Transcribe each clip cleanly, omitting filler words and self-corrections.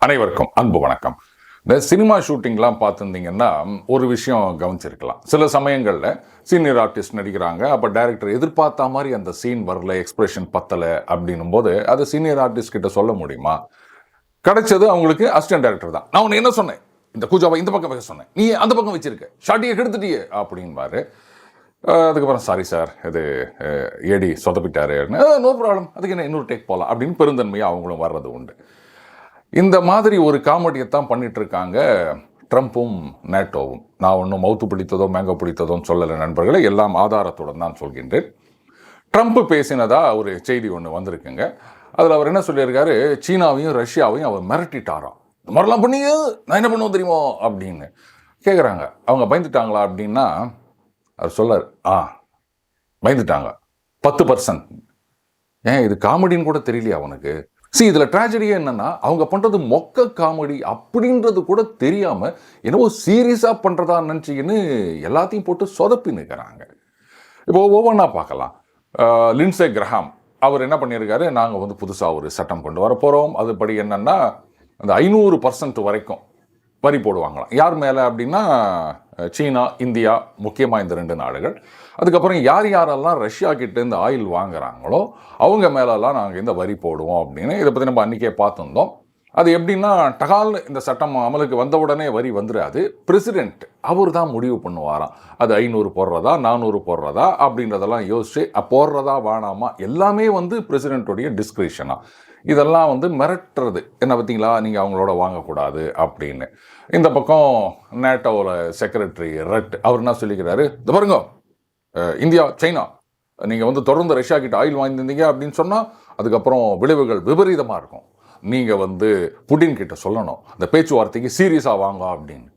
அனைவருக்கும் அன்பு வணக்கம். இந்த சினிமா ஷூட்டிங்லாம் பார்த்துருந்தீங்கன்னா ஒரு விஷயம் கவனிச்சிருக்கலாம். சில சமயங்களில் சீனியர் ஆர்டிஸ்ட் நடிக்கிறாங்க, அப்போ டைரக்டர் எதிர்பார்த்த மாதிரி அந்த சீன் வரல, எக்ஸ்பிரஷன் பத்தலை அப்படின்னும் போது அது சீனியர் ஆர்டிஸ்ட் கிட்ட சொல்ல முடியுமா? கிடைச்சது அவங்களுக்கு அசிஸ்டன்ட் டைரக்டர் தான். நான் உன்னை என்ன சொன்னேன், இந்த கூஜாவை இந்த பக்கம் வைக்க சொன்னேன், நீ அந்த பக்கம் வச்சிருக்க, ஷார்ட்டியை கெடுத்துட்டியே அப்படின்பாரு. அதுக்கப்புறம் சாரி சார், இது ஏடி சொதப்பிட்டாரு, நோ ப்ராப்ளம், அதுக்கு என்ன இன்னொரு டேக் போகலாம் அப்படின்னு பெருந்தன்மையாக அவங்களும் வர்றது உண்டு. இந்த மாதிரி ஒரு காமெடியை தான் பண்ணிட்டு இருக்காங்க ட்ரம்ப்பும் நேட்டோவும். நான் ஒன்றும் மவுத்து பிடித்ததோ மேங்கோ பிடித்ததோன்னு சொல்லலை நண்பர்களே, எல்லாம் ஆதாரத்துடன் தான் சொல்கின்றேன். ட்ரம்ப் பேசினதா ஒரு செய்தி ஒன்று வந்திருக்குங்க. அதில் அவர் என்ன சொல்லியிருக்காரு, சீனாவையும் ரஷ்யாவையும் அவர் மிரட்டிட்டாராம். இந்த மாதிரிலாம் பண்ணீங்க நான் என்ன பண்ணுவோம் தெரியுமோ அப்படின்னு கேட்குறாங்க. அவங்க பயந்துட்டாங்களா அப்படின்னா அவர் சொல்லார், பயந்துட்டாங்க 10%. ஏன் இது காமெடின்னு கூட தெரியலையா அவனுக்கு? இதில் ட்ராஜடியே என்னன்னா, அவங்க பண்ணுறது மொக்க காமெடி அப்படின்றது கூட தெரியாமல் என்னவோ சீரியஸாக பண்ணுறதா நினச்சிக்கின்னு எல்லாத்தையும் போட்டு சொதப்பி நிற்கிறாங்க. இப்போ ஒவ்வொன்றா பார்க்கலாம். லிண்ட்சே கிரஹாம் அவர் என்ன பண்ணியிருக்காரு, நாங்கள் வந்து புதுசாக ஒரு சட்டம் கொண்டு வர போகிறோம். அதுபடி என்னென்னா அந்த 500% வரைக்கும் வரி போடுவாங்களாம். யார் மேலே அப்படின்னா சீனா, இந்தியா, முக்கியமாக இந்த 2 நாடுகள். அதுக்கப்புறம் யார் யாரெல்லாம் ரஷ்யா கிட்டேருந்து ஆயில் வாங்குறாங்களோ அவங்க மேலெல்லாம் நாங்கள் இந்த வரி போடுவோம் அப்படின்னு இதை பற்றி நம்ம அன்றைக்கே பார்த்துருந்தோம். அது எப்படின்னா, டகால்னு இந்த சட்டம் அமலுக்கு வந்த உடனே வரி வந்துடாது. பிரசிடென்ட் அவர் தான் முடிவு பண்ணுவாராம். அது 500 போடுறதா 400 போடுறதா அப்படின்றதெல்லாம் யோசிச்சு போடுறதா வேணாமா எல்லாமே வந்து பிரசிடென்ட்டுடைய டிஸ்கிரிப்ஷனா. இதெல்லாம் வந்து மிரட்டுறது. என்ன பார்த்தீங்களா, நீங்கள் அவங்களோட வாங்கக்கூடாது அப்படின்னு. இந்த பக்கம் நேட்டோவில் செக்ரட்டரி ரெட் அவர் என்ன சொல்லிக்கிறாரு, இந்த பாருங்க இந்தியா சைனா நீங்கள் வந்து தொடர்ந்து ரஷ்யா கிட்ட ஆயில் வாங்கியிருந்தீங்க அப்படின்னு சொன்னால் அதுக்கப்புறம் விளைவுகள் விபரீதமாக இருக்கும். நீங்கள் வந்து புட்டின் கிட்ட சொல்லணும், இந்த பேச்சுவார்த்தைக்கு சீரியஸாக வாங்க அப்படின்னு.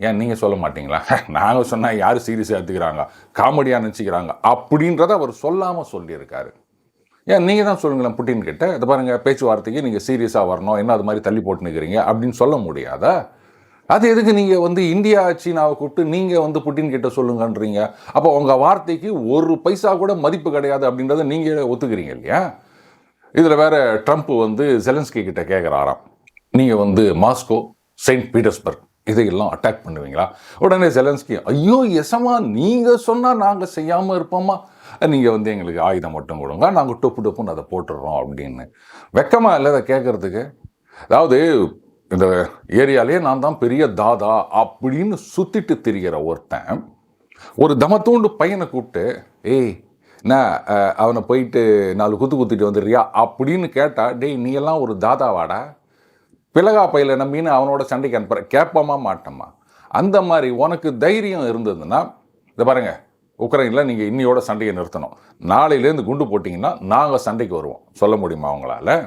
ஏன் நீங்கள் சொல்ல மாட்டீங்களா? நாங்கள் சொன்னால் யார் சீரியஸாக எடுத்துக்கிறாங்க, காமெடியாக நினச்சிக்கிறாங்க அப்படின்றத அவர் சொல்லாமல் சொல்லியிருக்காரு. ஏன் நீங்கள் தான் சொல்லுங்களேன் புட்டின் கிட்ட, இதை பாருங்கள் பேச்சுவார்த்தைக்கு நீங்கள் சீரியஸாக வரணும், என்ன அது மாதிரி தள்ளி போட்டு நிற்கிறீங்க அப்படின்னு சொல்ல முடியாதா? அது எதுக்கு நீங்கள் வந்து இந்தியா சீனாவை கூப்பிட்டு நீங்கள் வந்து புட்டின் கிட்ட சொல்லுங்கன்றீங்க? அப்போ உங்கள் வார்த்தைக்கு ஒரு பைசா கூட மதிப்பு கிடையாது அப்படின்றத நீங்கள் ஒத்துக்கிறீங்க இல்லையா? இதில் வேற ட்ரம்ப் வந்து ஜெலன்ஸ்கி கிட்ட கேட்குறாராம், நீங்கள் வந்து மாஸ்கோ, செயின்ட் பீட்டர்ஸ்பர்க் இதையெல்லாம் அட்டாக் பண்ணுவீங்களா? உடனே ஜெலன்ஸ்கி, ஐயோ எசமா நீங்கள் சொன்னால் நாங்கள் செய்யாமல் இருப்போமா, நீங்கள் வந்து எங்களுக்கு ஆயுதம் மட்டும் கொடுங்க, நாங்கள் டொப்புன்னு அதை போட்டுடுறோம் அப்படின்னு. வெக்கமாக இல்லை அதை கேட்குறதுக்கு? அதாவது இந்த ஏரியாலே நான் தான் பெரிய தாதா அப்படின்னு சுற்றிட்டு திரிகிற ஒருத்தன் ஒரு தமத்தூண்டு பையனை கூப்பிட்டு, நான் அவனை போயிட்டு 4 குத்திட்டு வந்துடுறியா அப்படின்னு கேட்டா, டேய் நீ எல்லாம் ஒரு தாதாவாடா, பிளகா பையில நம்பின்னு அவனோட சண்டைக்கு அனுப்புற, கேட்பமா மாட்டோமா? அந்த மாதிரி உனக்கு தைரியம் இருந்ததுன்னா, இதை பாருங்க, உக்ரைனில் நீங்கள் இன்னையோட சண்டையை நிறுத்தணும், நாளையிலேருந்து குண்டு போட்டிங்கன்னா நாங்கள் சண்டைக்கு வருவோம் சொல்ல முடியுமா அவங்களால?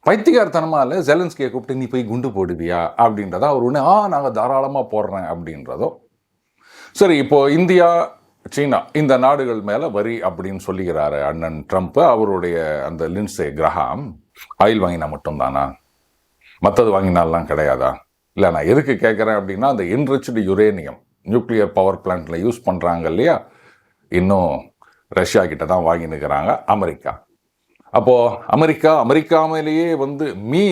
பைத்தியக்காரத்தனமாக இல்லை ஜெலன்ஸ்கியை கூப்பிட்டு நீ போய் குண்டு போடுவியா அப்படின்றதா அவர் ஒன்று, நாங்கள் தாராளமாக போடுறேன் அப்படின்றதோ. சரி, இப்போது இந்தியா சீனா இந்த நாடுகள் மேலே வரி அப்படின்னு சொல்லிக்கிறாரு அண்ணன் ட்ரம்ப். அவருடைய அந்த லிண்ட்சே கிரஹாம், ஆயில் வாங்கினா மட்டும்தானா, மற்றது வாங்கினாலாம் கிடையாதா? இல்லை, நான் எதுக்கு கேட்குறேன் அப்படின்னா, அந்த என்ரிச்டு யுரேனியம் நியூக்ளியர் பவர் பிளான்ட்டில் யூஸ் பண்ணுறாங்க இல்லையா, இன்னும் ரஷ்யா கிட்ட தான் வாங்கினுக்கிறாங்க அமெரிக்கா. அப்போது அமெரிக்கா மேலேயே வந்து me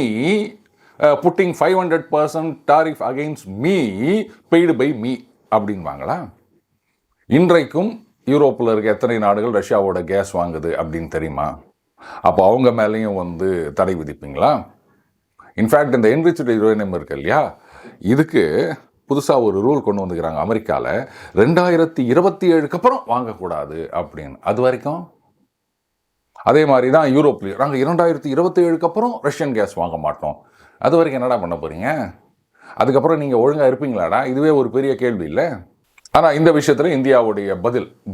putting 500% tariff against me paid by me அப்படின்வாங்களா? இன்றைக்கும் யூரோப்பில் இருக்க எத்தனை நாடுகள் ரஷ்யாவோட கேஸ் வாங்குது அப்படின்னு தெரியுமா? அப்போ அவங்க மேலேயும் வந்து தடை விதிப்பீங்களா? இன்ஃபேக்ட் இந்த என்ரிச்டு யுரேனியம் இருக்கு இல்லையா, இதுக்கு புதுசாக ஒரு ரூல் கொண்டு வந்துக்கிறாங்க அமெரிக்காவில், 2027 அப்புறம் வாங்கக்கூடாது அப்படின்னு. அது வரைக்கும் அதே மாதிரி தான் யூரோப்லேயும், நாங்கள் 2027 அப்புறம் ரஷ்யன் கேஸ் வாங்க மாட்டோம். அது வரைக்கும் என்னடா பண்ண போகிறீங்க? அதுக்கப்புறம் நீங்கள் ஒழுங்காக இருப்பீங்களாடா? இதுவே ஒரு பெரிய கேள்வி இல்லை? ஆனால் இந்த விஷயத்தில் இந்தியாவுடைய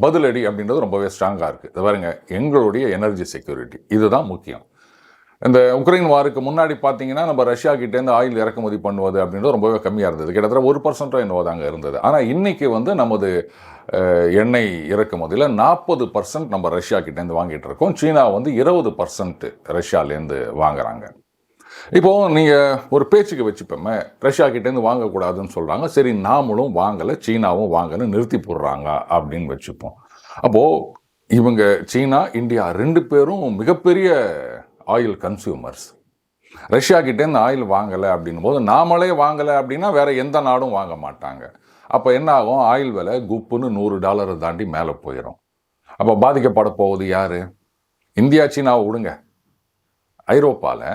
பதிலடி அப்படின்றது ரொம்பவே ஸ்ட்ராங்காக இருக்குது. இது பாருங்க, எங்களுடைய எனர்ஜி செக்யூரிட்டி இதுதான் முக்கியம். இந்த உக்ரைன் வாருக்கு முன்னாடி பார்த்தீங்கன்னா நம்ம ரஷ்யா கிட்டேருந்து ஆயில் இறக்குமதி பண்ணுவது அப்படின்றது ரொம்பவே கம்மியாக இருந்தது. கிட்டத்தட்ட 1% என்னவோ தாங்க இருந்தது. ஆனால் இன்றைக்கி வந்து நமது எண்ணெய் இறக்குமதியில் 40% நம்ம ரஷ்யா கிட்டேருந்து வாங்கிட்டு இருக்கோம். சீனா வந்து 20% ரஷ்யாலேருந்து வாங்குறாங்க. இப்போது நீங்கள் ஒரு பேச்சுக்கு வச்சுப்போமே, ரஷ்யா கிட்டேருந்து வாங்கக்கூடாதுன்னு சொல்கிறாங்க, சரி நாமளும் வாங்கலை சீனாவும் வாங்கன்னு நிறுத்தி போடுறாங்க அப்படின்னு வச்சுப்போம். அப்போது இவங்க சீனா, இந்தியா 2 பேரும் மிகப்பெரிய ஆயில் கன்சியூமர்ஸ். ரஷ்யா கிட்டேருந்து ஆயில் வாங்கலை அப்படின்னும் போது நாமளே வாங்கலை அப்படின்னா வேற எந்த நாடும் வாங்க மாட்டாங்க. அப்போ என்ன ஆகும்? ஆயில் விலை குப்புன்னு $100 தாண்டி மேலே போயிடும். அப்போ பாதிக்கப்பட போவது யார்? இந்தியா, சீனாவை விடுங்க. ஐரோப்பாவில்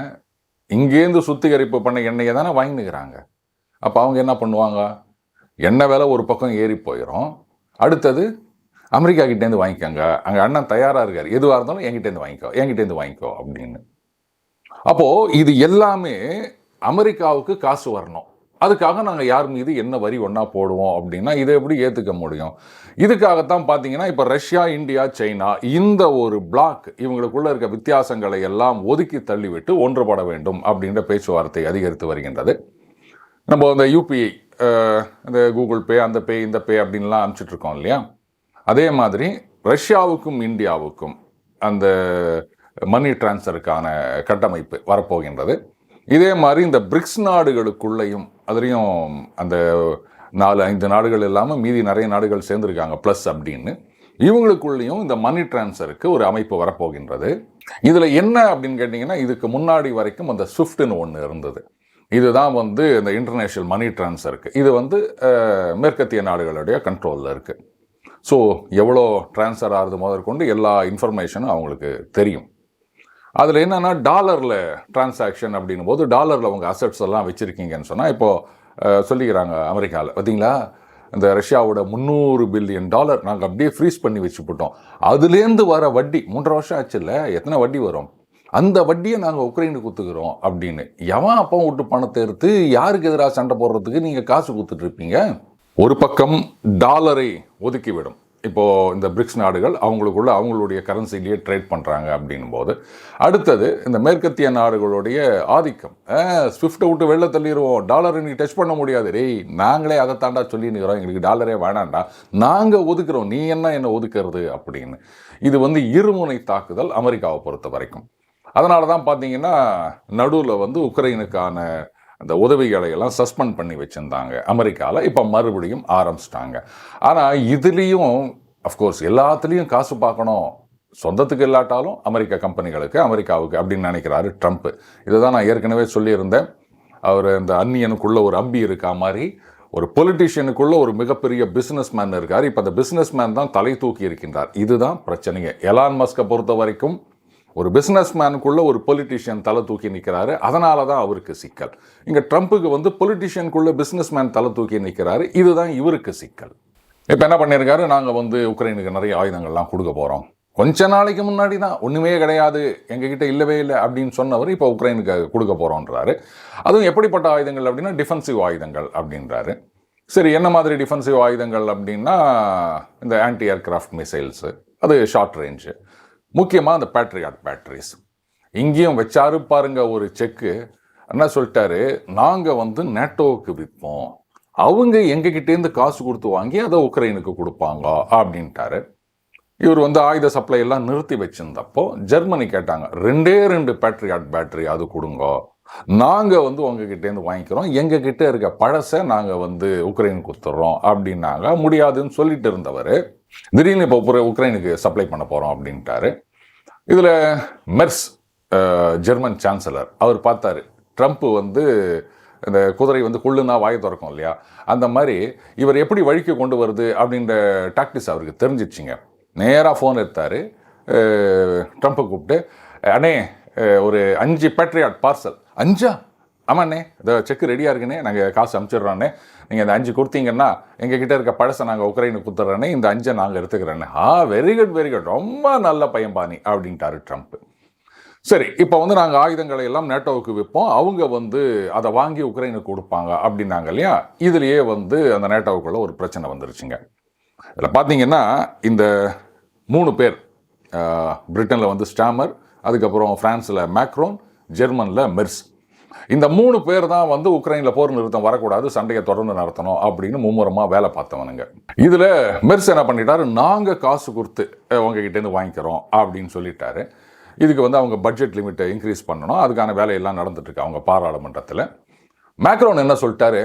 இங்கேருந்து சுத்திகரிப்பு பண்ண எண்ணெயை தானே வாங்கினுக்கிறாங்க. அப்போ அவங்க என்ன பண்ணுவாங்க? எண்ணெய் விலை ஒரு பக்கம் ஏறி போயிடும். அடுத்தது அமெரிக்கா கிட்டேருந்து வாங்கிக்கோங்க, அங்கே அண்ணன் தயாராக இருக்கார், எதுவாக இருந்தாலும் என்கிட்டேருந்து வாங்கிக்கோ அப்படின்னு. அப்போது இது எல்லாமே அமெரிக்காவுக்கு காசு வரணும். அதுக்காக நாங்கள் யார் மீது என்ன வரி ஒன்றா போடுவோம் அப்படின்னா இதை எப்படி ஏற்றுக்க முடியும்? இதுக்காகத்தான் பார்த்தீங்கன்னா இப்போ ரஷ்யா, இந்தியா, சைனா இந்த ஒரு பிளாக் இவங்களுக்குள்ள இருக்க வித்தியாசங்களை எல்லாம் ஒதுக்கி தள்ளிவிட்டு ஒன்றுபட வேண்டும் அப்படின்ற பேச்சுவார்த்தை அதிகரித்து வருகின்றது. நம்ம அந்த யூபிஐ, இந்த கூகுள் பே, அந்த பே, இந்த பே அப்படின்லாம் அனுப்பிச்சிட்டு இருக்கோம் இல்லையா? அதே மாதிரி ரஷ்யாவுக்கும் இந்தியாவுக்கும் அந்த மணி டிரான்ஸ்ஃபருக்கான கட்டமைப்பு வரப்போகின்றது. இதே மாதிரி இந்த பிரிக்ஸ் நாடுகளுக்குள்ளேயும் அதுலேயும் அந்த 4-5 நாடுகள் இல்லாமல் மீதி நிறைய நாடுகள் சேர்ந்துருக்காங்க ப்ளஸ் அப்படின்னு, இவங்களுக்குள்ளேயும் இந்த மணி டிரான்ஸ்ஃபருக்கு ஒரு அமைப்பு வரப்போகின்றது. இதில் என்ன அப்படின்னு கேட்டிங்கன்னா, இதுக்கு முன்னாடி வரைக்கும் அந்த ஸ்விஃப்ட்னு ஒன்று இருந்தது. இதுதான் வந்து இந்த இன்டர்நேஷ்னல் மணி டிரான்ஸ்ஃபருக்கு. இது வந்து மேற்கத்திய நாடுகளுடைய கண்ட்ரோலில் இருக்குது. ஸோ எவ்வளோ டிரான்ஸ்ஃபர் ஆகுது முதற்கொண்டு எல்லா இன்ஃபர்மேஷனும் அவங்களுக்கு தெரியும். அதில் என்னென்னா டாலரில் டிரான்சாக்ஷன் அப்படின்னும் போது டாலரில் அவங்க அசட்ஸ் எல்லாம் வச்சுருக்கீங்கன்னு சொன்னால் இப்போது சொல்லிக்கிறாங்க அமெரிக்காவில், பார்த்தீங்களா இந்த ரஷ்யாவோட $300 பில்லியன் நாங்கள் அப்படியே ஃப்ரீஸ் பண்ணி வச்சுப்பட்டோம். அதுலேருந்து வர வட்டி 3.5 வருஷம் ஆச்சு இல்லை, எத்தனை வட்டி வரும், அந்த வட்டியை நாங்கள் உக்ரைனுக்கு கொடுத்துக்கிறோம் அப்படின்னு. எவன் அப்போ விட்டு பணத்தை எடுத்து யாருக்கு எதிராக சண்டை போடுறதுக்கு நீங்கள் காசு கொடுத்துட்ருப்பீங்க? ஒரு பக்கம் டாலரை ஒதுக்கிவிடும். இப்போது இந்த பிரிக்ஸ் நாடுகள் அவங்களுக்குள்ள அவங்களுடைய கரன்சிலேயே ட்ரேட் பண்ணுறாங்க அப்படின்னும் போது, அடுத்தது இந்த மேற்கத்திய நாடுகளுடைய ஆதிக்கம், ஸ்விஃப்ட்டை விட்டு வெளில தள்ளிடுவோம், டாலரை நீ டச் பண்ண முடியாது, டேய் நாங்களே அதை தாண்டா சொல்லினுக்கிறோம், எங்களுக்கு டாலரே வேணாண்டா, நாங்கள் ஒதுக்குறோம், நீ என்ன ஒதுக்குறது அப்படின்னு. இது வந்து இருமுனை தாக்குதல் அமெரிக்காவை பொறுத்த வரைக்கும். அதனால தான் பார்த்தீங்கன்னா நடுவில் வந்து உக்ரைனுக்கான அந்த உதவிகளை எல்லாம் சஸ்பெண்ட் பண்ணி வச்சுருந்தாங்க அமெரிக்காவில். இப்போ மறுபடியும் ஆரம்பிச்சிட்டாங்க. ஆனால் இதுலேயும் அஃப்கோர்ஸ் எல்லாத்துலேயும் காசு பார்க்கணும், சொந்தத்துக்கு இல்லாட்டாலும் அமெரிக்க கம்பெனிகளுக்கு, அமெரிக்காவுக்கு அப்படின்னு நினைக்கிறாரு ட்ரம்ப். இதை தான் நான் ஏற்கனவே சொல்லியிருந்தேன். அவர் இந்த அந்நியனுக்குள்ளே ஒரு அம்பி இருக்கா மாதிரி ஒரு பொலிட்டிஷியனுக்குள்ளே ஒரு மிகப்பெரிய பிஸ்னஸ் மேன் இருக்கார். இப்போ அந்த பிஸ்னஸ் மேன் தான் தலை தூக்கி இருக்கின்றார். இதுதான் பிரச்சனைங்க. எலான் மஸ்கை பொறுத்த வரைக்கும் ஒரு பிஸ்னஸ் மேனுக்குள்ளே ஒரு பொலிட்டிஷியன் தலை தூக்கி நிற்கிறாரு, அதனால தான் அவருக்கு சிக்கல். இங்கே ட்ரம்ப்புக்கு வந்து பொலிட்டிஷியனுக்குள்ளே பிஸ்னஸ் மேன் தலை தூக்கி நிற்கிறாரு, இதுதான் இவருக்கு சிக்கல். இப்போ என்ன பண்ணியிருக்காரு, நாங்கள் வந்து உக்ரைனுக்கு நிறைய ஆயுதங்கள்லாம் கொடுக்க போகிறோம். கொஞ்ச நாளைக்கு முன்னாடி தான் ஒன்றுமே கிடையாது, எங்ககிட்ட இல்லவே இல்லை அப்படின்னு சொன்னவர் இப்போ உக்ரைனுக்கு கொடுக்க போகிறோன்றாரு. அதுவும் எப்படிப்பட்ட ஆயுதங்கள் அப்படின்னா டிஃபென்சிவ் ஆயுதங்கள் அப்படின்றாரு. சரி, என்ன மாதிரி டிஃபென்சிவ் ஆயுதங்கள் அப்படின்னா இந்த ஆன்டி ஏர்கிராஃப்ட் மிசைல்ஸு, அது ஷார்ட் ரேஞ்சு, முக்கியமாக அந்த பேட்ரியாட் பேட்டரிஸ். இங்கேயும் வச்சாரு பாருங்க ஒரு செக்கு. என்ன சொல்லிட்டாரு, நாங்கள் வந்து நேட்டோவுக்கு விற்போம், அவங்க எங்ககிட்டேருந்து காசு கொடுத்து வாங்கி அதை உக்ரைனுக்கு கொடுப்பாங்க அப்படின்ட்டாரு. இவர் வந்து ஆயுத சப்ளை எல்லாம் நிறுத்தி வச்சிருந்தப்போ ஜெர்மனி கேட்டாங்க, 2 பேட்ரியாட் பேட்டரி அது கொடுங்க, நாங்கள் வந்து உங்ககிட்டேருந்து வாங்கிக்கிறோம், எங்ககிட்ட இருக்க பழசை நாங்கள் வந்து உக்ரைனுக்கு கொடுத்துட்றோம் அப்படின்னாங்க. முடியாதுன்னு சொல்லிட்டு இருந்தவர் திடீர்னு இப்போ உக்ரைனுக்கு சப்ளை பண்ண போகிறோம் அப்படின்ட்டாரு. இதில் மெர்ஸ் ஜெர்மன் சான்சலர் அவர் பார்த்தாரு, ட்ரம்ப் வந்து இந்த குதிரை வந்து கொள்ளுனா வாயை திறக்கும் இல்லையா, அந்த மாதிரி இவர் எப்படி வழிக்கு கொண்டு வருது அப்படின்ற டாக்டிக்ஸ் அவருக்கு தெரிஞ்சிச்சிங்க. நேராக ஃபோன் எடுத்தார், ட்ரம்ப்பை கூப்பிட்டு, அண்ணே ஒரு 5 பேட்ரியாட் பார்சல். 5? ஆமாண்ணே, இந்த செக்கு ரெடியாக இருக்குண்ணே, நாங்கள் காசு அனுப்பிச்சிடுறோண்ணே, நீங்கள் இந்த 5 கொடுத்தீங்கன்னா எங்ககிட்ட இருக்க பழசை நாங்கள் உக்ரைனுக்கு கொடுத்துட்றேன்னே, இந்த 5 நாங்கள் எடுத்துக்கிறேன்னே. வெரி குட், ரொம்ப நல்ல பையன்பாணி அப்படின்ட்டாரு ட்ரம்ப். சரி, இப்போ வந்து நாங்கள் ஆயுதங்களை எல்லாம் நேட்டோவுக்கு விற்போம், அவங்க வந்து அதை வாங்கி உக்ரைனுக்கு கொடுப்பாங்க அப்படின்னாங்க இல்லையா. இதுலேயே வந்து அந்த நேட்டோவுக்குள்ள ஒரு பிரச்சனை வந்துருச்சுங்க. இதில் பார்த்தீங்கன்னா இந்த 3 பேர், பிரிட்டனில் வந்து ஸ்டாமர், அதுக்கப்புறம் ஃப்ரான்ஸில் மேக்ரோன், ஜெர்மனில் மெர்ஸ், இந்த 3 பேர் தான் வந்து உக்ரைனில் போர் நிறுத்தம் வரக்கூடாது, சண்டையை தொடர்ந்து நடத்தணும் அப்படின்னு மும்முரமாக வேலை பார்த்தவனுங்க. இதில் மெர்ஸ் என்ன பண்ணிட்டாரு, நாங்கள் காசு கொடுத்து உங்ககிட்டேருந்து வாங்கிக்கிறோம் அப்படின்னு சொல்லிட்டாரு. இதுக்கு வந்து அவங்க பட்ஜெட் லிமிட்டை இன்க்ரீஸ் பண்ணணும், அதுக்கான வேலையெல்லாம் நடந்துட்டுருக்கு அவங்க பாராளுமன்றத்தில். மேக்ரோன் என்ன சொல்லிட்டாரு,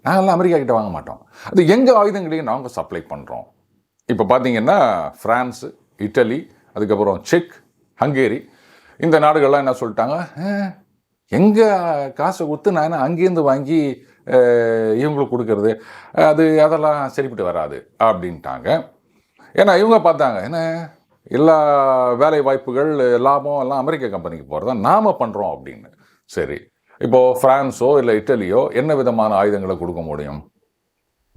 நாங்கள்லாம் அமெரிக்கா கிட்ட வாங்க மாட்டோம், அது எங்கள் ஆயுதங்களையும் நாங்கள் சப்ளை பண்ணுறோம். இப்போ பார்த்தீங்கன்னா ஃப்ரான்ஸு, இட்டலி, அதுக்கப்புறம் செக், ஹங்கேரி, இந்த நாடுகள்லாம் என்ன சொல்லிட்டாங்க, எங்கே காசை கொடுத்து நான் என்ன அங்கேருந்து வாங்கி இவங்களுக்கு கொடுக்கறது, அதெல்லாம் சரிப்பட்டு வராது அப்படின்ட்டாங்க. ஏன்னா இவங்க பார்த்தாங்க, என்ன எல்லா வேலை வாய்ப்புகள் லாபம் எல்லாம் அமெரிக்க கம்பெனிக்கு போகிறதா நாம் பண்ணுறோம் அப்படின்னு. சரி, இப்போது ஃப்ரான்ஸோ இல்லை இட்டலியோ என்ன விதமான ஆயுதங்களை கொடுக்க முடியும்?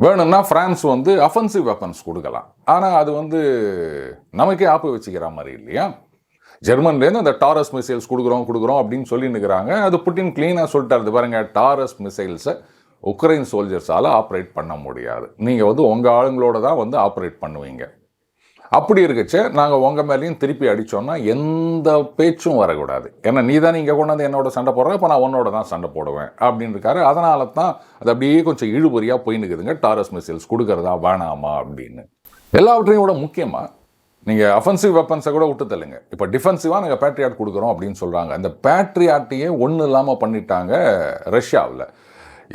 வேணும்னா ஃப்ரான்ஸ் வந்து அஃபென்சிவ் வெப்பன்ஸ் கொடுக்கலாம். ஆனால் அது வந்து நமக்கே ஆப்பு வச்சுக்கிற மாதிரி இல்லையா? ஜெர்மன்லேருந்து அந்த டாரஸ் மிசைல்ஸ் கொடுக்குறோம் அப்படின்னு சொல்லின்னுக்கிறாங்க. அது புட்டின் கிளீனாக சொல்லிட்டாரு, பாருங்க, டாரஸ் மிசைல்ஸை உக்ரைன் சோல்ஜர்ஸால் ஆப்ரேட் பண்ண முடியாது, நீங்கள் வந்து உங்கள் ஆளுங்களோட தான் வந்து ஆப்ரேட் பண்ணுவீங்க. அப்படி இருக்கச்சே நாங்கள் உங்கள் மேலேயும் திருப்பி அடித்தோன்னா எந்த பேச்சும் வரக்கூடாது. ஏன்னா நீ தான் இங்கே கொண்டாந்து என்னோட சண்டை போடுற, இப்போ நான் உன்னோட தான் சண்டை போடுவேன் அப்படின்னு இருக்காரு. அதனால தான் அது அப்படியே கொஞ்சம் இழுபறியாக போயின்னுக்குதுங்க, டாரஸ் மிசைல்ஸ் கொடுக்கறதா வேணாமா அப்படின்னு. எல்லாவற்றையும் விட முக்கியமாக நீங்கள் அஃபென்சிவ் வெப்பன்ஸை கூட விட்டு தள்ளுங்க, இப்போ டிஃபென்சிவாக நாங்கள் பேட்ரியாட் கொடுக்குறோம் அப்படின்னு சொல்கிறாங்க. அந்த பேட்ரியாட்டையே ஒன்றும் இல்லாமல் பண்ணிட்டாங்க ரஷ்யாவில்.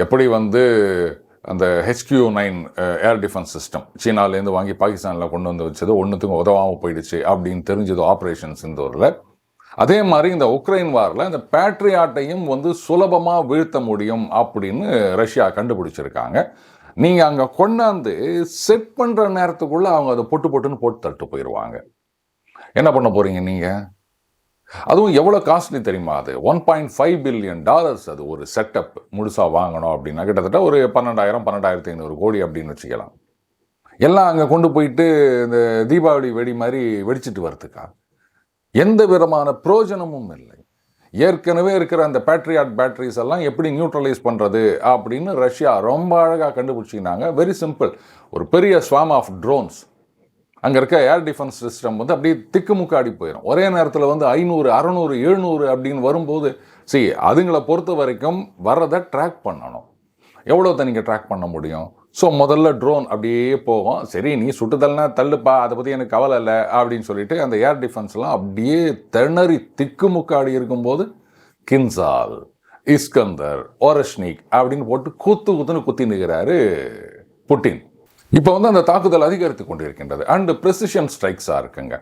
எப்படி வந்து அந்த HQ-9 ஏர் டிஃபென்ஸ் சிஸ்டம் சீனாலேருந்து வாங்கி பாகிஸ்தானில் கொண்டு வந்து வச்சது ஒன்றுத்துக்கும் உதவாமல் போயிடுச்சு அப்படின்னு தெரிஞ்சது ஆப்ரேஷன் சிந்தூரில். அதே மாதிரி இந்த உக்ரைன் வாரில் இந்த பேட்ரியாட்டையும் வந்து சுலபமாக வீழ்த்த முடியும் அப்படின்னு ரஷ்யா கண்டுபிடிச்சிருக்காங்க. நீங்கள் அங்கே கொண்டாந்து செட் பண்ணுற நேரத்துக்குள்ளே அவங்க அதை பொட்டுன்னு போட்டு தட்டு போயிடுவாங்க. என்ன பண்ண போகிறீங்க நீங்கள்? அதுவும் எவ்வளோ காஸ்ட்லி தெரியுமா? அது $1.5 பில்லியன் அது ஒரு செட்டப் முழுசாக வாங்கணும் அப்படின்னா கிட்டத்தட்ட ஒரு 12,500 கோடி அப்படின்னு வச்சுக்கலாம். எல்லாம் அங்கே கொண்டு போயிட்டு இந்த தீபாவளி வெடி மாதிரி வெடிச்சிட்டு வரதுக்கா? எந்த விதமான பிரயோஜனமும் இல்லை. ஏற்கனவே இருக்கிற அந்த பேட்ரியாட் பேட்டரிஸ் எல்லாம் எப்படி நியூட்ரலைஸ் பண்ணுறது அப்படின்னு ரஷ்யா ரொம்ப அழகாக கண்டுபிடிச்சிக்கினாங்க. Very simple. ஒரு பெரிய ஸ்வாம் ஆஃப் ட்ரோன்ஸ், அங்கே இருக்க ஏர் டிஃபென்ஸ் சிஸ்டம் வந்து அப்படியே திக்குமுக்காடி போயிடும். ஒரே நேரத்தில் வந்து 500, 600, 700 அப்படின்னு வரும்போது அதுங்களை பொறுத்த வரைக்கும் வர்றதை ட்ராக் பண்ணணும். எவ்வளோ நீங்கள் ட்ராக் பண்ண முடியும்? ஸோ முதல்ல ட்ரோன் அப்படியே போகும். சரி, நீ சுட்டுதல்னா தள்ளுப்பா, அதை பற்றி எனக்கு கவலை இல்லை அப்படின்னு சொல்லிட்டு அந்த ஏர் டிஃபென்ஸ்லாம் அப்படியே திணறி திக்குமுக்காடி இருக்கும்போது கின்சால், இஸ்கந்தர், ஒரஷ்னிக் அப்படின்னு போட்டு குத்துன்னு குத்தி நிற்கிறாரு புட்டின். இப்போ வந்து அந்த தாக்குதல் அதிகரித்து கொண்டிருக்கின்றது. அண்டு ப்ரெசிஷன் ஸ்ட்ரைக்ஸாக இருக்குங்க.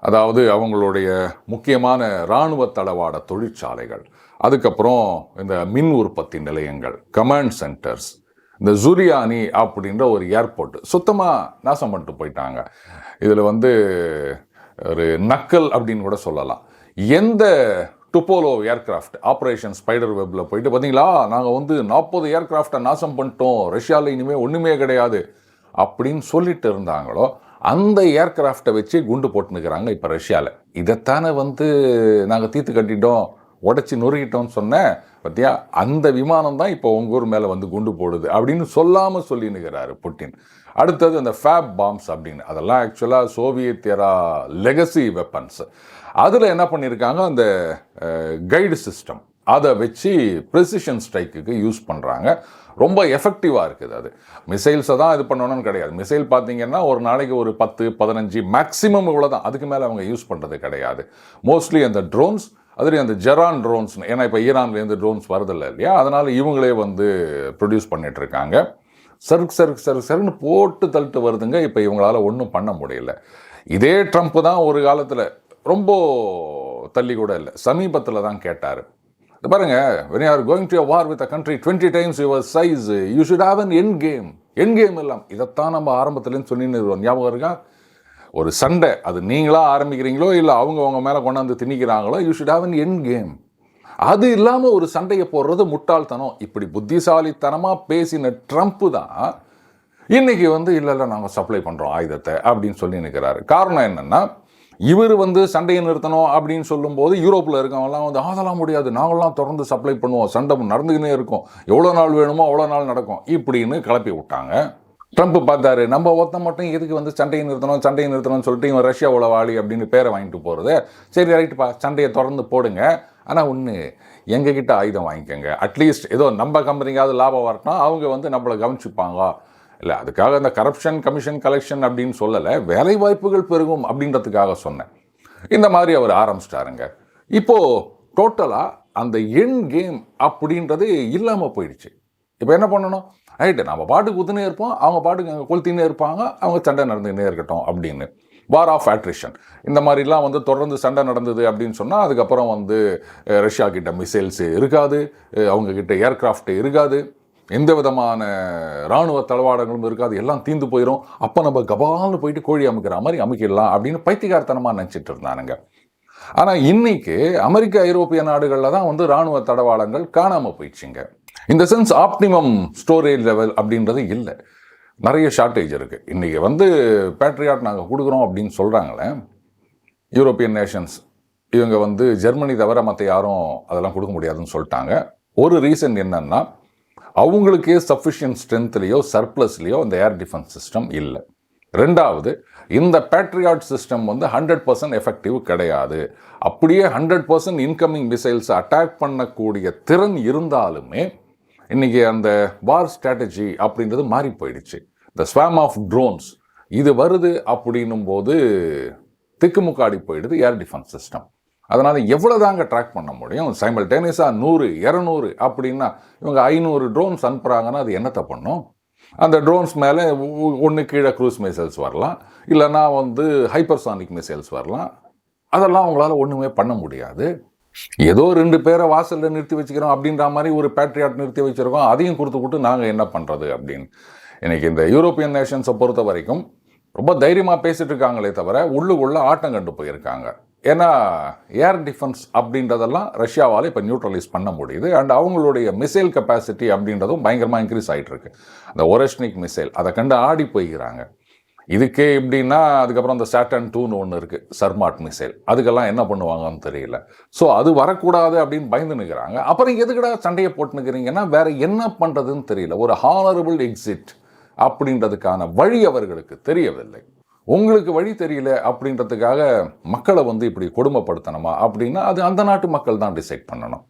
அதாவது அவங்களுடைய முக்கியமான இராணுவ தளவாட தொழிற்சாலைகள், அதுக்கப்புறம் இந்த மின் உற்பத்தி நிலையங்கள், கமாண்ட் சென்டர்ஸ், இந்த ஜுரியானி அப்படின்ற ஒரு ஏர்போர்ட் சுத்தமாக நாசம் பண்ணிட்டு போயிட்டாங்க. இதில் வந்து ஒரு நக்கல் அப்படின்னு கூட சொல்லலாம். எந்த டுப்போலோ ஏர்கிராஃப்ட் ஆப்ரேஷன் ஸ்பைடர் வெப்பில் போயிட்டு பார்த்தீங்களா, நாங்கள் வந்து 40 ஏர்கிராஃப்டை நாசம் பண்ணிட்டோம், ரஷ்யாவில் இனிமேல் ஒன்றுமே கிடையாது அப்படின்னு சொல்லிட்டு இருந்தாங்களோ, அந்த ஏர்கிராஃப்டை வச்சு குண்டு போட்டுனுக்கிறாங்க இப்போ ரஷ்யாவில். இதைத்தானே வந்து நாங்கள் தீர்த்து கட்டிட்டோம், உடச்சி நொறுக்கிட்டோம்னு சொன்னேன் பார்த்தியா, அந்த விமானம் தான் இப்போ உங்கள் ஊர் மேலே வந்து குண்டு போடுது அப்படின்னு சொல்லாமல் சொல்லினுக்கிறாரு புட்டின். அடுத்தது அந்த ஃபேப் பாம்ஸ் அப்படின்னு, அதெல்லாம் ஆக்சுவலாக சோவியத் எரா லெகசி வெப்பன்ஸ். அதில் என்ன பண்ணியிருக்காங்க, அந்த கைடு சிஸ்டம் அதை வச்சு ப்ரெசிஷன் ஸ்ட்ரைக்குக்கு யூஸ் பண்ணுறாங்க. ரொம்ப எஃபெக்டிவாக இருக்குது. அது மிசைல்ஸை தான் இது பண்ணணும்னு கிடையாது. மிசைல் பார்த்தீங்கன்னா ஒரு நாளைக்கு ஒரு 10, 15 மேக்ஸிமம் இவ்வளோ தான், அதுக்கு மேலே அவங்க யூஸ் பண்ணுறது கிடையாது. மோஸ்ட்லி அந்த ட்ரோன்ஸ், அதுலேயும் அந்த ஜெரான் ட்ரோன்ஸ், ஏன்னா இப்போ ஈரான்லேருந்து ட்ரோன்ஸ் வருதில்லை இல்லையா, அதனால் இவங்களே வந்து ப்ரொடியூஸ் பண்ணிகிட்ருக்காங்க. சருன்னு போட்டு தள்ளிட்டு வருதுங்க. இப்போ இவங்களால ஒன்றும் பண்ண முடியல. இதே ட்ரம்ப் தான் ஒரு காலத்தில், ரொம்ப தள்ளி கூட இல்லை, சமீபத்தில் தான் கேட்டார், பாருங்க, when you are going to a war with a country 20 times your size, you should have an end game. End game எல்லாம் இதைத்தான் நம்ம ஆரம்பத்துலேருந்து சொல்லின்னு ஞாபகம் இருக்கா? ஒரு சண்டை அது நீங்களாக ஆரம்பிக்கிறீங்களோ இல்லை அவங்க மேலே கொண்டாந்து திணிக்கிறாங்களோ, you should have an end game. அது இல்லாமல் ஒரு சண்டையை போடுறது முட்டாள்தனம். இப்படி புத்திசாலித்தனமாக பேசின ட்ரம்ப்பு தான் இன்னைக்கு வந்து இல்லை நாங்கள் சப்ளை பண்ணுறோம் ஆயுதத்தை அப்படின்னு சொல்லி நிற்கிறாரு. காரணம் என்னென்னா, இவர் வந்து சண்டையை நிறுத்தணும் அப்படின்னு சொல்லும்போது யூரோப்பில் இருக்கவங்கலாம் வந்து அதெல்லாம் முடியாது, நாங்களாம் தொடர்ந்து சப்ளை பண்ணுவோம், சண்டை நடந்துக்கினே இருக்கும், எவ்வளோ நாள் வேணுமோ அவ்வளோ நாள் நடக்கும் இப்படின்னு கிளப்பி விட்டாங்க. ட்ரம்ப் பார்த்தாரு, நம்ம ஒருத்தன் மட்டும் எதுக்கு வந்து சண்டையை நிறுத்தணும்னு சொல்லிட்டு இவன் ரஷ்யாவோட வாளி அப்படின்னு பேரை வாங்கிட்டு போகிறது. சரி ரைட்டுப்பா, சண்டையை தொடர்ந்து போடுங்க, ஆனால் ஒன்று எங்ககிட்ட ஆயுதம் வாங்கிக்கோங்க, அட்லீஸ்ட் ஏதோ நம்ம கம்பெனிக்காவது லாபம் வரட்டும், அவங்க வந்து நம்மளை கவனிச்சுப்பாங்க. இல்லை அதுக்காக அந்த கரப்ஷன் கமிஷன் கலெக்ஷன் அப்படின்னு சொல்லலை, வேலை வாய்ப்புகள் பெருகும் அப்படின்றதுக்காக சொன்னேன். இந்த மாதிரி அவர் ஆரம்பிச்சிட்டாருங்க. இப்போது டோட்டலாக அந்த எண்ட் கேம் அப்படின்றது இல்லாமல் போயிடுச்சு. இப்போ என்ன பண்ணணும், ரைட்டு நம்ம பாட்டுக்கு ஊத்துனே இருப்போம், அவங்க பாட்டுக்கு அங்கே கொளுத்தினே இருப்பாங்க, அவங்க சண்டை நடந்துக்கினே இருக்கட்டும் அப்படின்னு. War of attrition. இந்த மாதிரிலாம் வந்து தொடர்ந்து சண்டை நடந்தது அப்படின்னு சொன்னால் அதுக்கப்புறம் வந்து ரஷ்யா கிட்ட மிசைல்ஸு இருக்காது, அவங்க கிட்ட ஏர்கிராஃப்ட் இருக்காது, எந்த விதமான இராணுவ தளவாடங்களும் இருக்காது, எல்லாம் தீந்து போயிடும். அப்போ நம்ம கபால்னு போயிட்டு கோழி அமைக்கிற மாதிரி அமைக்கிடலாம் அப்படின்னு பைத்தியகாரத்தனமாக நினச்சிட்டு இருந்தானுங்க. ஆனால் இன்னைக்கு அமெரிக்க ஐரோப்பிய நாடுகளில் தான் வந்து இராணுவ தளவாடங்கள் காணாமல் போயிடுச்சுங்க. இந்த சென்ஸ் ஆப்டிமம் ஸ்டோரேஜ் லெவல் அப்படின்றது இல்லை, நிறைய ஷார்ட்டேஜ் இருக்குது. இன்றைக்கி வந்து பேட்ரியாட் நாங்கள் கொடுக்குறோம் அப்படின்னு சொல்கிறாங்களே யூரோப்பியன் நேஷன்ஸ், இவங்க வந்து ஜெர்மனி தவிர மற்ற யாரும் அதெல்லாம் கொடுக்க முடியாதுன்னு சொல்லிட்டாங்க. ஒரு ரீசன் என்னன்னா, அவங்களுக்கே சஃபிஷியன்ட் ஸ்ட்ரென்த்லேயோ சர்ப்ளஸ்லேயோ இந்த ஏர் டிஃபென்ஸ் சிஸ்டம் இல்லை. ரெண்டாவது, இந்த பேட்ரியாட் சிஸ்டம் வந்து 100% எஃபெக்டிவ் கிடையாது. அப்படியே 100% இன்கமிங் மிசைல்ஸ் அட்டாக் பண்ணக்கூடிய திறன் இருந்தாலுமே இன்றைக்கி அந்த வார் ஸ்ட்ராட்டஜி அப்படின்றது மாறி போயிடுச்சு. இந்த ஸ்வாம் ஆஃப் ட்ரோன்ஸ் இது வருது அப்படின்னும் போது திக்குமுக்காடி போயிடுது ஏர் டிஃபென்ஸ் சிஸ்டம். அதனால் எவ்வளோ தாங்க ட்ராக் பண்ண முடியும்? சைமல்டேனியஸாக 100 200 அப்படின்னா இவங்க 500 ட்ரோன்ஸ் அனுப்புகிறாங்கன்னா அது என்னத்தை பண்ணும்? அந்த ட்ரோன்ஸ் மேலே ஒன்று கீழே க்ரூஸ் மிசைல்ஸ் வரலாம், இல்லைனா வந்து ஹைப்பர்சானிக் மிசைல்ஸ் வரலாம். அதெல்லாம் அவங்களால ஒன்றுமே பண்ண முடியாது. ஏதோ 2 பேரை வாசலில் நிறுத்தி வச்சுக்கிறோம் அப்படின்ற மாதிரி ஒரு பேட்ரியாட் நிறுத்தி வச்சுருக்கோம், அதையும் கொடுத்து நாங்கள் என்ன பண்ணுறது அப்படின்னு. இன்றைக்கி இந்த யூரோப்பியன் நேஷன்ஸை பொறுத்த வரைக்கும் ரொம்ப தைரியமாக பேசிகிட்டு இருக்காங்களே தவிர உள்ளுக்குள்ளே ஆட்டம் கண்டு போயிருக்காங்க. ஏன்னா ஏர் டிஃபென்ஸ் அப்படின்றதெல்லாம் ரஷ்யாவால் இப்போ நியூட்ரலைஸ் பண்ண முடியுது. அண்ட் அவங்களுடைய மிசைல் கெப்பாசிட்டி அப்படின்றதும் பயங்கரமாக இன்க்ரீஸ் ஆகிட்டு இருக்கு. அந்த ஒரஸ்னிக் மிசைல் அதை கண்டு ஆடி போய்கிறாங்க. இதுக்கே எப்படின்னா அதுக்கப்புறம் அந்த சாட்டர்ன் 2ன்னு ஒன்று இருக்குது, சர்மாட் மிசைல், அதுக்கெல்லாம் என்ன பண்ணுவாங்கன்னு தெரியல. ஸோ அது வரக்கூடாது அப்படின்னு பயந்து நிற்கிறாங்க. அப்புறம் எதுக்கடா சண்டையை போட்டு நிற்கிறீங்கன்னா வேற என்ன பண்ணுறதுன்னு தெரியல. ஒரு ஹானரபிள் எக்ஸிட் அப்படின்றதுக்கான வழி அவர்களுக்கு தெரியவில்லை. உங்களுக்கு வழி தெரியல அப்படின்றதுக்காக மக்களை வந்து இப்படி கொடுமைப்படுத்தணுமா அப்படின்னா அது அந்த நாட்டு மக்கள் தான் டிசைட் பண்ணணும்.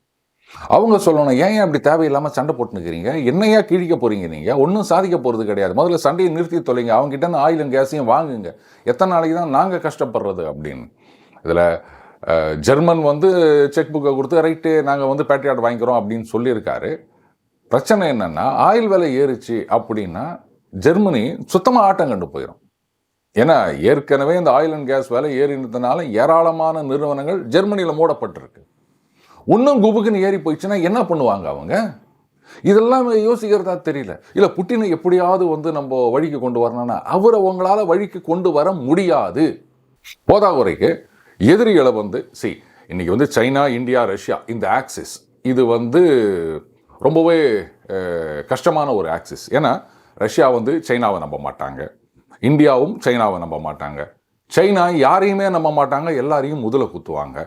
அவங்க சொல்லணும், ஏன் அப்படி தேவையில்லாமல் சண்டை போட்டுனுக்கிறீங்க, என்னையா கிழிக்க போகிறீங்க, நீங்கள் ஒன்றும் சாதிக்க போகிறது கிடையாது, முதல்ல சண்டையை நிறுத்தி தொலைங்க, அவங்ககிட்ட ஆயிலும் கேஸையும் வாங்குங்க, எத்தனை நாளைக்கு தான் நாங்கள் கஷ்டப்படுறது அப்படின்னு. இதில் ஜெர்மன் வந்து செக் புக்கை கொடுத்து ரைட்டு நாங்கள் வந்து பேட்ரியாட் வாங்கிக்கிறோம் அப்படின்னு சொல்லியிருக்காரு. பிரச்சனை என்னென்னா ஆயில் விலை ஏறிச்சு அப்படின்னா ஜெர்மனி சுத்தமாக ஆட்டம் கண்டு போயிடும். ஏன்னா ஏற்கனவே இந்த ஆயில் அண்ட் கேஸ் விலை ஏறினதுனால ஏராளமான நிறுவனங்கள் ஜெர்மனியில் மூடப்பட்டிருக்கு. இன்னும் குபுக்குன்னு ஏறி போயிடுச்சுன்னா என்ன பண்ணுவாங்க அவங்க? இதெல்லாம் யோசிக்கிறதா தெரியல. இல்லை புட்டினை எப்படியாவது வந்து நம்ம வழிக்கு கொண்டு வரணும்னா அவரை உங்களால் வழிக்கு கொண்டு வர முடியாது. போதாக்குறைக்கு எதிரிகளை வந்து இன்னைக்கு வந்து சைனா, இந்தியா, ரஷ்யா இந்த ஆக்சிஸ் இது வந்து ரொம்பவே கஷ்டமான ஒரு ஆக்சிஸ். ஏன்னா ரஷ்யா வந்து சைனாவை நம்ப மாட்டாங்க, இந்தியாவும் சைனாவை நம்ப மாட்டாங்க, சைனா யாரையுமே நம்ப மாட்டாங்க, எல்லாரையும் முதல குத்துவாங்க.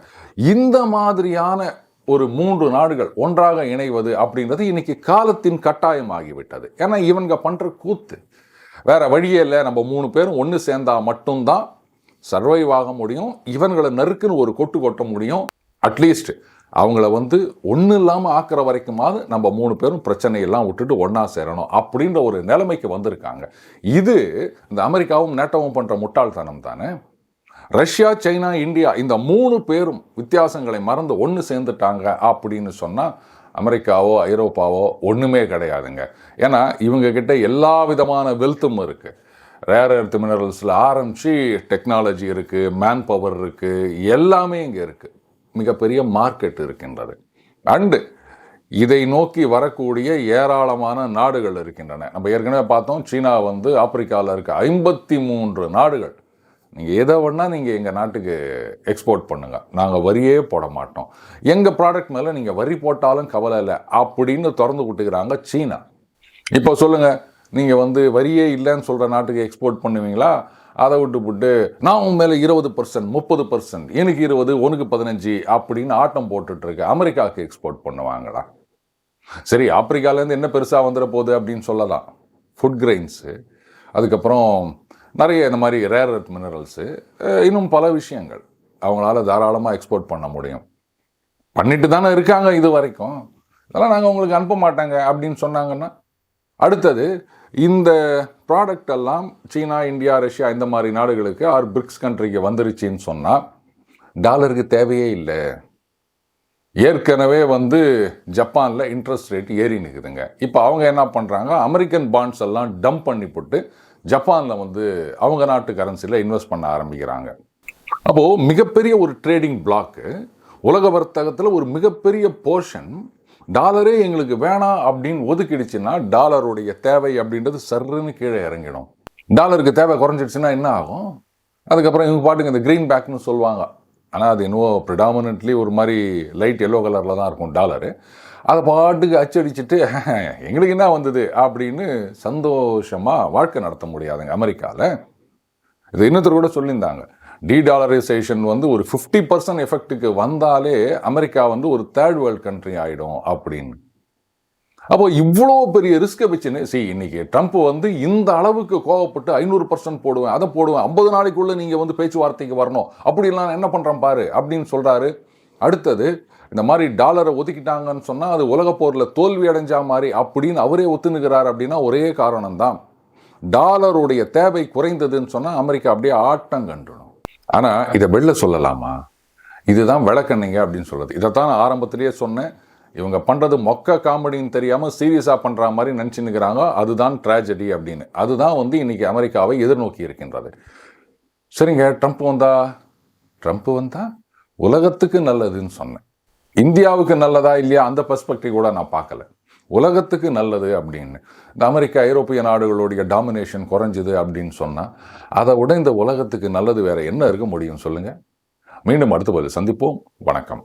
இந்த மாதிரியான ஒரு 3 நாடுகள் ஒன்றாக இணைவது அப்படின்றது இன்னைக்கு காலத்தின் கட்டாயமாகிவிட்டது. ஏன்னா இவங்க பண்ணுற கூத்து வேற வழியே இல்லை. நம்ம 3 பேரும் ஒன்று சேர்ந்தா மட்டும்தான் சர்வைவ் ஆக முடியும், இவங்களை நறுக்குன்னு ஒரு கொட்ட முடியும். அட்லீஸ்ட் அவங்கள வந்து ஒன்றும் இல்லாமல் ஆக்கிற வரைக்குமாவது நம்ம 3 பேரும் பிரச்சனையெல்லாம் விட்டுட்டு ஒன்றா சேரணும் அப்படின்ற ஒரு நிலைமைக்கு வந்திருக்காங்க. இது இந்த அமெரிக்காவும் நேட்டோவும் பண்ணுற முட்டாள்தனம் தானே. ரஷ்யா, சைனா, இந்தியா இந்த 3 பேரும் வித்தியாசங்களை மறந்து ஒன்று சேர்ந்துட்டாங்க அப்படின்னு சொன்னால் அமெரிக்காவோ ஐரோப்பாவோ ஒன்றுமே கிடையாதுங்க. ஏன்னா இவங்கக்கிட்ட எல்லா விதமான வெல்த்தும் இருக்குது. ரேர் எர்த் மினரல்ஸில் ஆரம்பித்து டெக்னாலஜி இருக்குது, மேன் பவர் இருக்குது, எல்லாமே இங்கே இருக்குது. மிகப்பெரிய மார்க்கெட் இருக்கின்றது. அண்டு இதை நோக்கி வரக்கூடிய ஏராளமான நாடுகள் இருக்கின்றன. நம்ம ஏற்கனவே பார்த்தோம், சீனா வந்து ஆப்பிரிக்காவில் இருக்க 53 நாடுகள் நீங்கள் எதை வேணால் நீங்கள் எங்கள் நாட்டுக்கு எக்ஸ்போர்ட் பண்ணுங்கள், நாங்கள் வரியே போட மாட்டோம், எங்கள் ப்ராடக்ட் மேலே நீங்கள் வரி போட்டாலும் கவலை இல்லை அப்படின்னு திறந்து விட்டுக்கிறாங்க சீனா. இப்போ சொல்லுங்கள், நீங்கள் வந்து வரியே இல்லைன்னு சொல்கிற நாட்டுக்கு எக்ஸ்போர்ட் பண்ணுவீங்களா? அதை விட்டு நான் உன் மேலே 20%, 30%, எனக்கு 20, உனக்கு 15 அப்படின்னு ஆட்டம் போட்டுட்ருக்கு அமெரிக்காவுக்கு எக்ஸ்போர்ட் பண்ணுவாங்களா? சரி, ஆப்பிரிக்காலேருந்து என்ன பெருசாக வந்துட போகுது அப்படின்னு சொல்லலாம். ஃபுட் கிரெயின்ஸு, அதுக்கப்புறம் நிறைய இந்த மாதிரி ரேர் எர்த் மினரல்ஸு, இன்னும் பல விஷயங்கள் அவங்களால தாராளமாக எக்ஸ்போர்ட் பண்ண முடியும். பண்ணிட்டு தானே இருக்காங்க இது வரைக்கும். அதெல்லாம் நாங்கள் உங்களுக்கு அனுப்ப மாட்டாங்க அப்படின்னு சொன்னாங்கன்னா அடுத்தது இந்த ப்ராடக்ட் எல்லாம் சீனா, இந்தியா, ரஷ்யா இந்த மாதிரி நாடுகளுக்கு ஆர் பிரிக்ஸ் கண்ட்ரிக்கு வந்துருச்சின்னு சொன்னால் டாலருக்கு தேவையே இல்லை. ஏற்கனவே வந்து ஜப்பானில் இன்ட்ரெஸ்ட் ரேட் ஏறி நிற்குதுங்க. இப்போ அவங்க என்ன பண்ணுறாங்க, அமெரிக்கன் பாண்ட்ஸ் எல்லாம் டம்ப் பண்ணி போட்டு ஜப்பானில் வந்து அவங்க நாட்டு கரன்சியில் இன்வெஸ்ட் பண்ண ஆரம்பிக்கிறாங்க. அப்போது மிகப்பெரிய ஒரு ட்ரேடிங் பிளாக்கு, உலக வர்த்தகத்தில் ஒரு மிகப்பெரிய போர்ஷன் டாலரே எங்களுக்கு வேணாம் அப்படின்னு ஒதுக்கிடுச்சுன்னா டாலருடைய தேவை அப்படின்றது சர்ன்னு கீழே இறங்கிடும். டாலருக்கு தேவை குறைஞ்சிடுச்சுன்னா என்ன ஆகும்? அதுக்கப்புறம் இவங்க பாட்டுங்க இந்த க்ரீன் பேக்னு சொல்லுவாங்க. ஆனால் அது இன்னும் ப்ரிடாமினன்ட்லி ஒரு மாதிரி லைட் எல்லோ கலரில் தான் இருக்கும் டாலரு. அதை பாட்டுக்கு அச்சடிச்சுட்டு எங்களுக்கு என்ன வந்தது அப்படின்னு சந்தோஷமாக வாழ்க்கை நடத்த முடியாதுங்க அமெரிக்காவில். இது இன்னொருத்தர் கூட சொல்லியிருந்தாங்க, டீடாலரைசேஷன் வந்து ஒரு 50% எஃபெக்ட்டுக்கு வந்தாலே அமெரிக்கா வந்து ஒரு தேர்ட் வேர்ல்டு கண்ட்ரி ஆகிடும் அப்படின்னு. அப்போ இவ்வளோ பெரிய ரிஸ்க்கை வச்சுன்னு இன்னைக்கு ட்ரம்ப் வந்து இந்த அளவுக்கு கோவப்பட்டு 500% போடுவேன், அதை போடுவேன், 50 நாளைக்குள்ளே நீங்கள் வந்து பேச்சுவார்த்தைக்கு வரணும், அப்படிலாம் என்ன பண்ணுறேன் பாரு அப்படின்னு சொல்கிறாரு. அடுத்தது இந்த மாதிரி டாலரை ஒதுக்கிட்டாங்கன்னு சொன்னால் அது உலகப் போரில் தோல்வி அடைஞ்சா மாதிரி அப்படின்னு அவரே ஒத்துணுகிறார். அப்படின்னா ஒரே காரணம்தான், டாலருடைய தேவை குறைந்ததுன்னு சொன்னால் அமெரிக்கா அப்படியே ஆட்டம் கண்டுடும். ஆனால் இதை வெளில சொல்லலாமா? இதுதான் விளக்கண்ணிங்க அப்படின்னு சொல்கிறது. இதைத்தான் நான் ஆரம்பத்திலேயே சொன்னேன். இவங்க பண்ணுறது மொக்க காமெடின்னு தெரியாமல் சீரியஸாக பண்ணுற மாதிரி நினச்சின்னுக்கிறாங்க. அதுதான் ட்ராஜடி அப்படின்னு. அதுதான் வந்து இன்றைக்கி அமெரிக்காவை எதிர்நோக்கி இருக்கின்றது. சரிங்க, ட்ரம்ப் வந்தால் உலகத்துக்கு நல்லதுன்னு சொன்னேன். இந்தியாவுக்கு நல்லதா இல்லையா அந்த பெர்ஸ்பெக்டிவ் கூட நான் பார்க்கல. உலகத்துக்கு நல்லது அப்படின்னு. இந்த அமெரிக்கா ஐரோப்பிய நாடுகளுடைய டாமினேஷன் குறைஞ்சிது அப்படின்னு சொன்னால் அதை விட இந்த உலகத்துக்கு நல்லது வேறு என்ன இருக்க முடியும் சொல்லுங்கள். மீண்டும் அடுத்த பதில் சந்திப்போம். வணக்கம்.